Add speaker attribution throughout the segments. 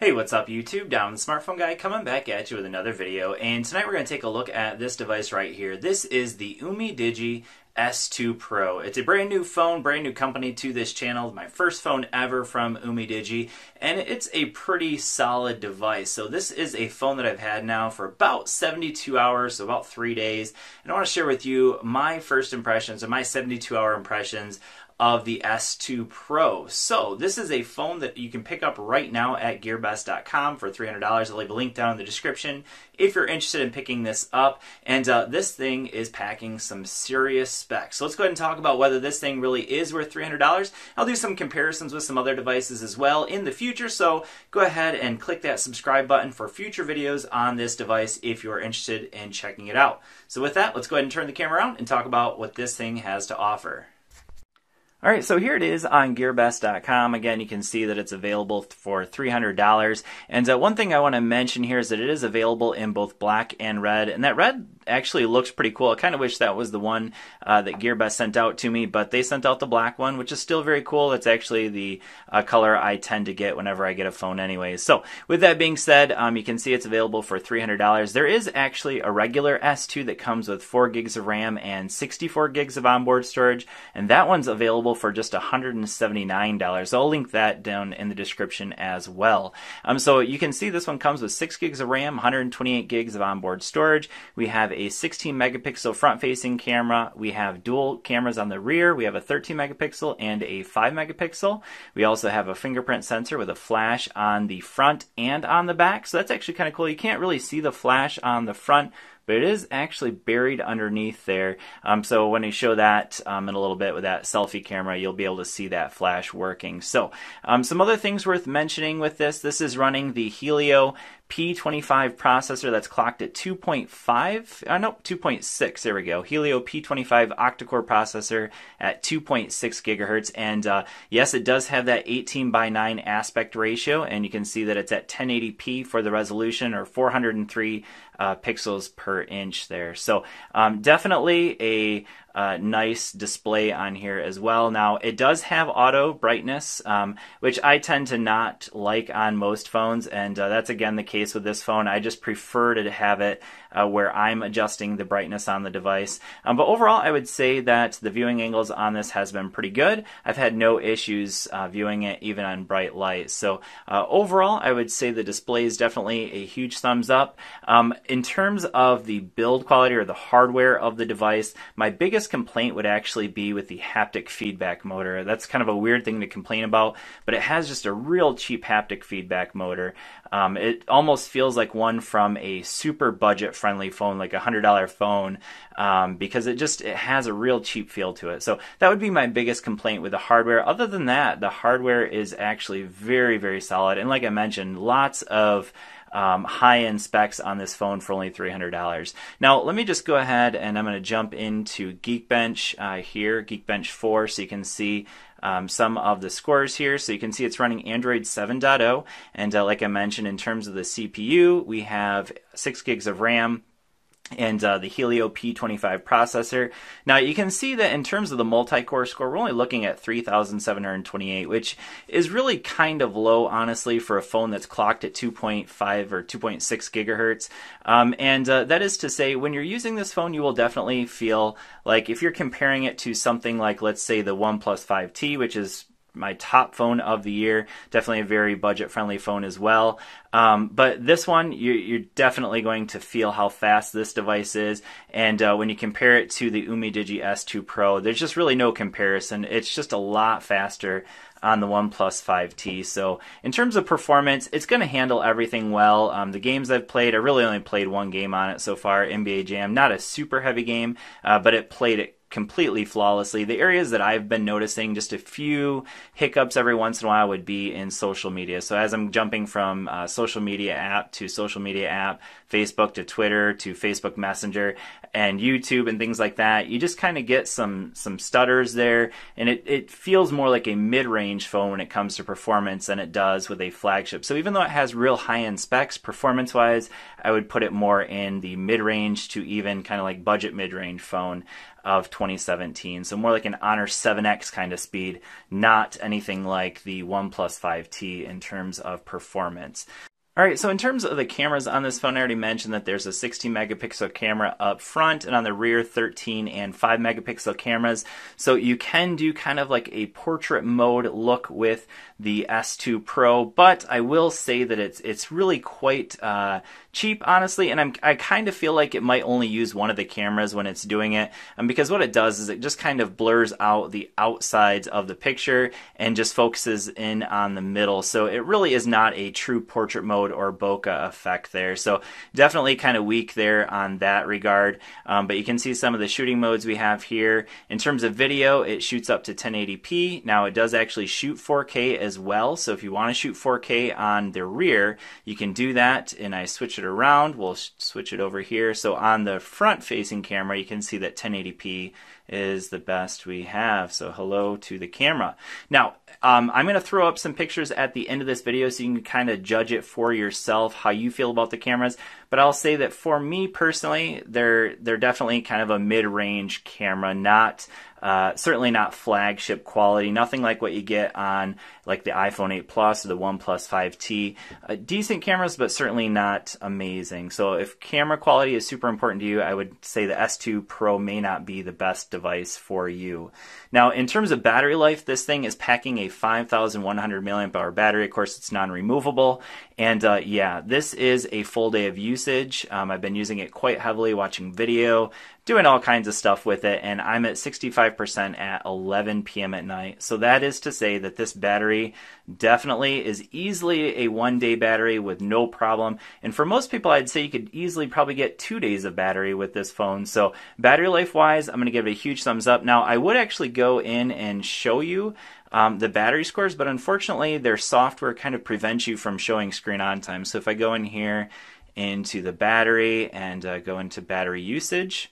Speaker 1: Hey, what's up YouTube? Down the Smartphone Guy coming back at you with another video, and tonight we're going to take a look at this device right here. This is the Umidigi S2 Pro. It's a brand new phone, brand new company to this channel, my first phone ever from Umidigi, and it's a pretty solid device. So this is a phone that I've had now for about 72 hours, so about 3 days, and I want to share with you my first impressions, or my 72-hour impressions of the S2 Pro. So this is a phone that you can pick up right now at gearbest.com for $300. I'll leave a link down in the description if you're interested in picking this up. And this thing is packing some serious specs. So let's go ahead and talk about whether this thing really is worth $300. I'll do some comparisons with some other devices as well in the future. So go ahead and click that subscribe button for future videos on this device if you're interested in checking it out. So with that, let's go ahead and turn the camera around and talk about what this thing has to offer. All right, so here it is on gearbest.com. Again, you can see that it's available for $300. And one thing I want to mention here is that it is available in both black and red. And that red actually looks pretty cool. I kind of wish that was the one that GearBest sent out to me, but they sent out the black one, which is still very cool. It's actually the color I tend to get whenever I get a phone anyways. So with that being said, you can see it's available for $300. There is actually a regular S2 that comes with 4 gigs of RAM and 64 gigs of onboard storage, and that one's available for just $179. I'll link that down in the description as well. So you can see this one comes with 6 gigs of RAM, 128 gigs of onboard storage. We have a 16 megapixel front-facing camera. We have dual cameras on the rear. We have a 13 megapixel and a 5 megapixel. We also have a fingerprint sensor with a flash on the front and on the back. So that's actually kind of cool. You can't really see the flash on the front, but it is actually buried underneath there. So when you show that in a little bit with that selfie camera, you'll be able to see that flash working. So some other things worth mentioning with this is running the Helio P25 processor that's clocked at 2.6, there we go. Helio P25 octa-core processor at 2.6 gigahertz. And yes, it does have that 18:9 aspect ratio, and you can see that it's at 1080p for the resolution, or 403 pixels per inch there. So definitely a nice display on here as well. Now, it does have auto brightness, which I tend to not like on most phones, and that's again the case with this phone. I just prefer to have it where I'm adjusting the brightness on the device. But overall, I would say that the viewing angles on this has been pretty good. I've had no issues viewing it even on bright light. So overall, I would say the display is definitely a huge thumbs up. In terms of the build quality or the hardware of the device, my biggest complaint would actually be with the haptic feedback motor. That's kind of a weird thing to complain about, but it has just a real cheap haptic feedback motor. It almost feels like one from a super budget-friendly phone, like a $100 phone, because it has a real cheap feel to it. So that would be my biggest complaint with the hardware. Other than that, the hardware is actually very, very solid. And like I mentioned, lots of high-end specs on this phone for only $300. Now, let me just go ahead and I'm going to jump into Geekbench here, Geekbench 4, so you can see some of the scores here. So you can see it's running Android 7.0, and like I mentioned, in terms of the CPU, we have 6 gigs of RAM and the Helio P25 processor. Now you can see that in terms of the multi-core score, we're only looking at 3,728, which is really kind of low, honestly, for a phone that's clocked at 2.5 or 2.6 gigahertz. That is to say, when you're using this phone, you will definitely feel like if you're comparing it to something like, let's say, the OnePlus 5T, which is my top phone of the year, definitely a very budget-friendly phone as well. But this one, you're definitely going to feel how fast this device is. And when you compare it to the Umidigi S2 Pro, there's just really no comparison. It's just a lot faster on the OnePlus 5T. So in terms of performance, it's going to handle everything well. The games I've played, I really only played one game on it so far, NBA Jam. Not a super heavy game, but it played it completely flawlessly. The areas that I've been noticing just a few hiccups every once in a while would be in social media. So as I'm jumping from social media app to social media app, Facebook to Twitter to Facebook Messenger and YouTube and things like that, you just kind of get some stutters there, and it feels more like a mid-range phone when it comes to performance than it does with a flagship. So even though it has real high-end specs, performance-wise, I would put it more in the mid-range to even kind of like budget mid-range phone. of 2017. So more like an Honor 7X kind of speed, not anything like the OnePlus 5T in terms of performance. All right, so in terms of the cameras on this phone, I already mentioned that there's a 16 megapixel camera up front, and on the rear 13 and 5 megapixel cameras. So you can do kind of like a portrait mode look with the S2 Pro, but I will say that it's really quite cheap, honestly, and I kind of feel like it might only use one of the cameras when it's doing it, because what it does is it just kind of blurs out the outsides of the picture and just focuses in on the middle. So it really is not a true portrait mode or bokeh effect there. So definitely kind of weak there on that regard. But you can see some of the shooting modes we have here. In terms of video, it shoots up to 1080p. Now it does actually shoot 4K as well. So if you want to shoot 4K on the rear, you can do that. And I switch it around. We'll switch it over here. So on the front facing camera, you can see that 1080p is the best we have. So hello to the camera. Now, I'm going to throw up some pictures at the end of this video so you can kind of judge it for yourself, how you feel about the cameras. But I'll say that for me personally, they're definitely kind of a mid-range camera, not certainly not flagship quality, nothing like what you get on like the iPhone 8 Plus or the OnePlus 5T. Decent cameras, but certainly not amazing. So if camera quality is super important to you, I would say the S2 Pro may not be the best device for you. Now, in terms of battery life, this thing is packing a 5,100 milliamp hour battery. Of course, it's non-removable. And yeah, this is a full day of usage. I've been using it quite heavily, watching video, doing all kinds of stuff with it, and I'm at 65% at 11 p.m. at night. So that is to say that this battery definitely is easily a one-day battery with no problem. And for most people, I'd say you could easily probably get 2 days of battery with this phone. So battery life-wise, I'm going to give it a huge thumbs up. Now, I would actually go in and show you the battery scores, but unfortunately, their software kind of prevents you from showing screen on time. So if I go in here into the battery and go into battery usage,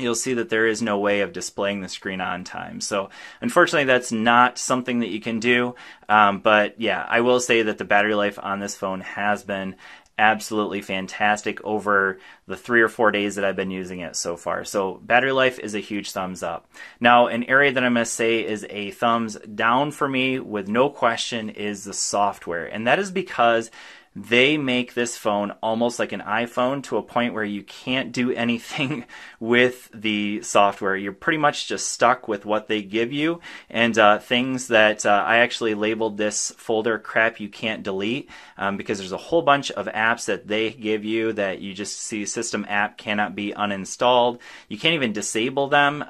Speaker 1: you'll see that there is no way of displaying the screen on time. So unfortunately, that's not something that you can do. But yeah, I will say that the battery life on this phone has been absolutely fantastic over the 3 or 4 days that I've been using it so far. So battery life is a huge thumbs up. Now, an area that I must say is a thumbs down for me with no question is the software. And that is because they make this phone almost like an iPhone to a point where you can't do anything with the software. You're pretty much just stuck with what they give you, and things that I actually labeled this folder crap you can't delete, because there's a whole bunch of apps that they give you that you just see system app cannot be uninstalled. You can't even disable them.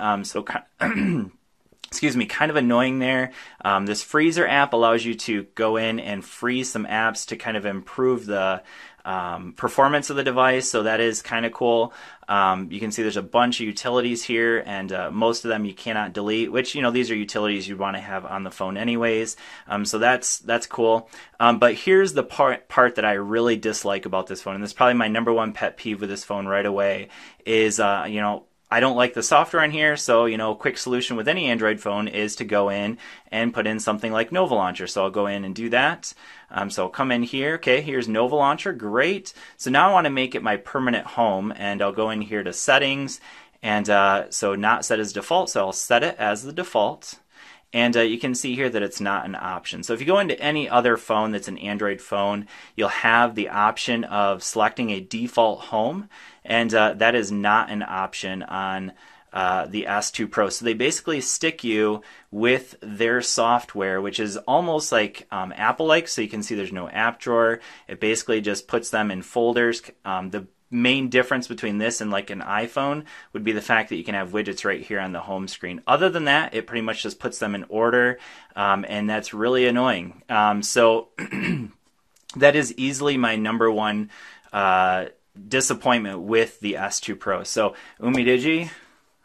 Speaker 1: Excuse me, kind of annoying there. This freezer app allows you to go in and freeze some apps to kind of improve the performance of the device, so that is kind of cool. You can see there's a bunch of utilities here, and most of them you cannot delete, which, you know, these are utilities you'd want to have on the phone anyways. So that's cool. But here's the part that I really dislike about this phone, and this is probably my #1 pet peeve with this phone right away, is, you know, I don't like the software in here, so, you know, a quick solution with any Android phone is to go in and put in something like Nova Launcher. So I'll go in and do that. So I'll come in here. Okay, here's Nova Launcher. Great. So now I want to make it my permanent home, and I'll go in here to settings, and so not set as default, so I'll set it as the default. And you can see here that it's not an option. So if you go into any other phone that's an Android phone, you'll have the option of selecting a default home, and that is not an option on the S2 Pro. So they basically stick you with their software, which is almost like Apple-like. So you can see there's no app drawer. It basically just puts them in folders. The main difference between this and like an iPhone would be the fact that you can have widgets right here on the home screen. Other than that, it pretty much just puts them in order, and that's really annoying. So that is easily my #1 disappointment with the S2 Pro. So Umidigi,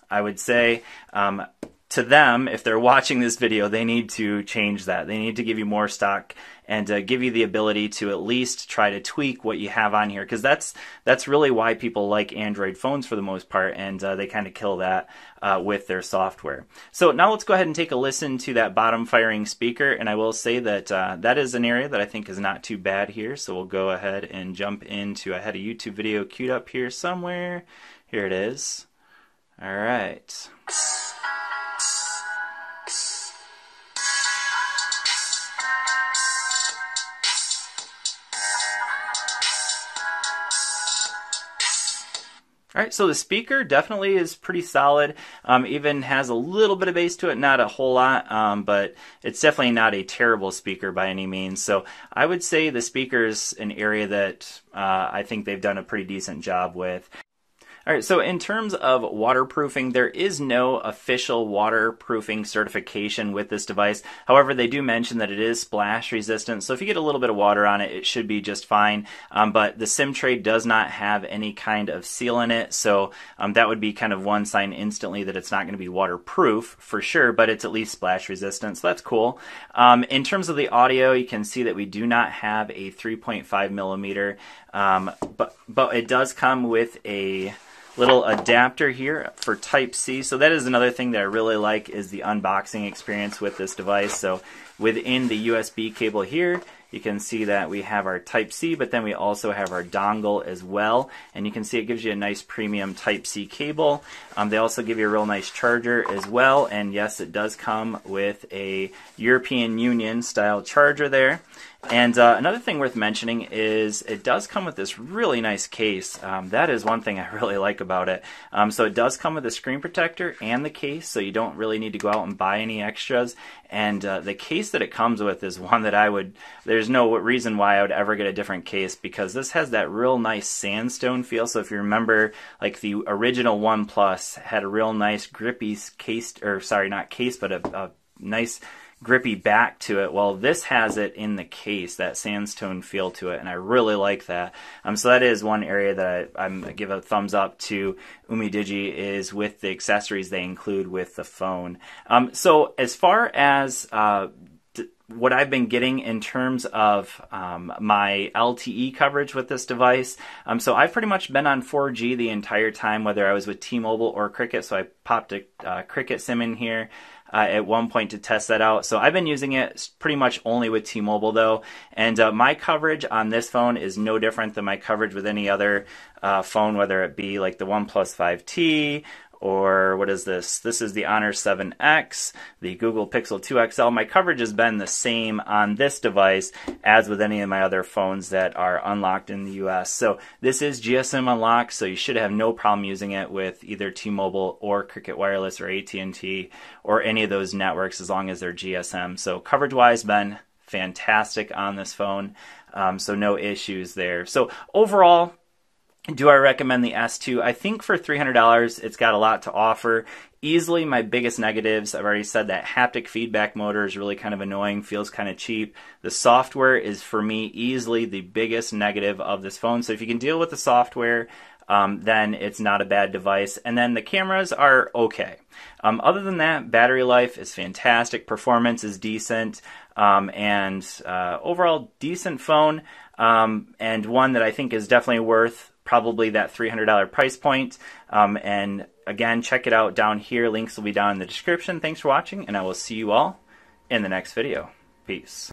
Speaker 1: I would say, to them, if they're watching this video, they need to change that. They need to give you more stock and give you the ability to at least try to tweak what you have on here, because that's really why people like Android phones for the most part, and they kind of kill that with their software. So now let's go ahead and take a listen to that bottom firing speaker, and I will say that that is an area that I think is not too bad here. So we'll go ahead and jump into, I had a YouTube video queued up here somewhere. Here it is. All right. All right, so the speaker definitely is pretty solid. Even has a little bit of bass to it, not a whole lot, but it's definitely not a terrible speaker by any means. So I would say the speaker's an area that I think they've done a pretty decent job with. All right, so in terms of waterproofing, there is no official waterproofing certification with this device. However, they do mention that it is splash resistant, so if you get a little bit of water on it, it should be just fine. But the SIM tray does not have any kind of seal in it, so that would be kind of one sign instantly that it's not going to be waterproof for sure, but it's at least splash resistant, so that's cool. In terms of the audio, you can see that we do not have a 3.5 millimeter, but it does come with a little adapter here for Type-C. So that is another thing that I really like, is the unboxing experience with this device. So within the USB cable here, you can see that we have our Type-C, but then we also have our dongle as well. And you can see it gives you a nice premium Type-C cable. They also give you a real nice charger as well. And yes, it does come with a European Union style charger there. And another thing worth mentioning is it does come with this really nice case. That is one thing I really like about it. So it does come with a screen protector and the case, so you don't really need to go out and buy any extras. And the case that it comes with is one that there's no reason why I would ever get a different case, because this has that real nice sandstone feel. So if you remember, like the original OnePlus had a real nice grippy case, or sorry, not case, but a nice grippy back to it. Well, this has it in the case, that sandstone feel to it, and I really like that. So that is one area that I give a thumbs up to Umidigi, is with the accessories they include with the phone. So as far as what I've been getting in terms of my LTE coverage with this device, so I've pretty much been on 4G the entire time, whether I was with T-Mobile or Cricket. So I popped a Cricket SIM in here at one point to test that out. So I've been using it pretty much only with T-Mobile though, and my coverage on this phone is no different than my coverage with any other phone, whether it be like the OnePlus 5T, or what is this? This is the Honor 7X, the Google Pixel 2 XL. My coverage has been the same on this device as with any of my other phones that are unlocked in the US. So this is GSM unlocked, so you should have no problem using it with either T-Mobile or Cricket Wireless or AT&T or any of those networks, as long as they're GSM. So coverage-wise, been fantastic on this phone, so no issues there. So overall, do I recommend the S2? I think for $300, it's got a lot to offer. Easily my biggest negatives, I've already said that haptic feedback motor is really kind of annoying, feels kind of cheap. The software is, for me, easily the biggest negative of this phone. So if you can deal with the software, then it's not a bad device. And then the cameras are okay. Other than that, battery life is fantastic, performance is decent, and overall decent phone, and one that I think is definitely worth probably that $300 price point. And again, check it out down here. Links will be down in the description. Thanks for watching, and I will see you all in the next video. Peace.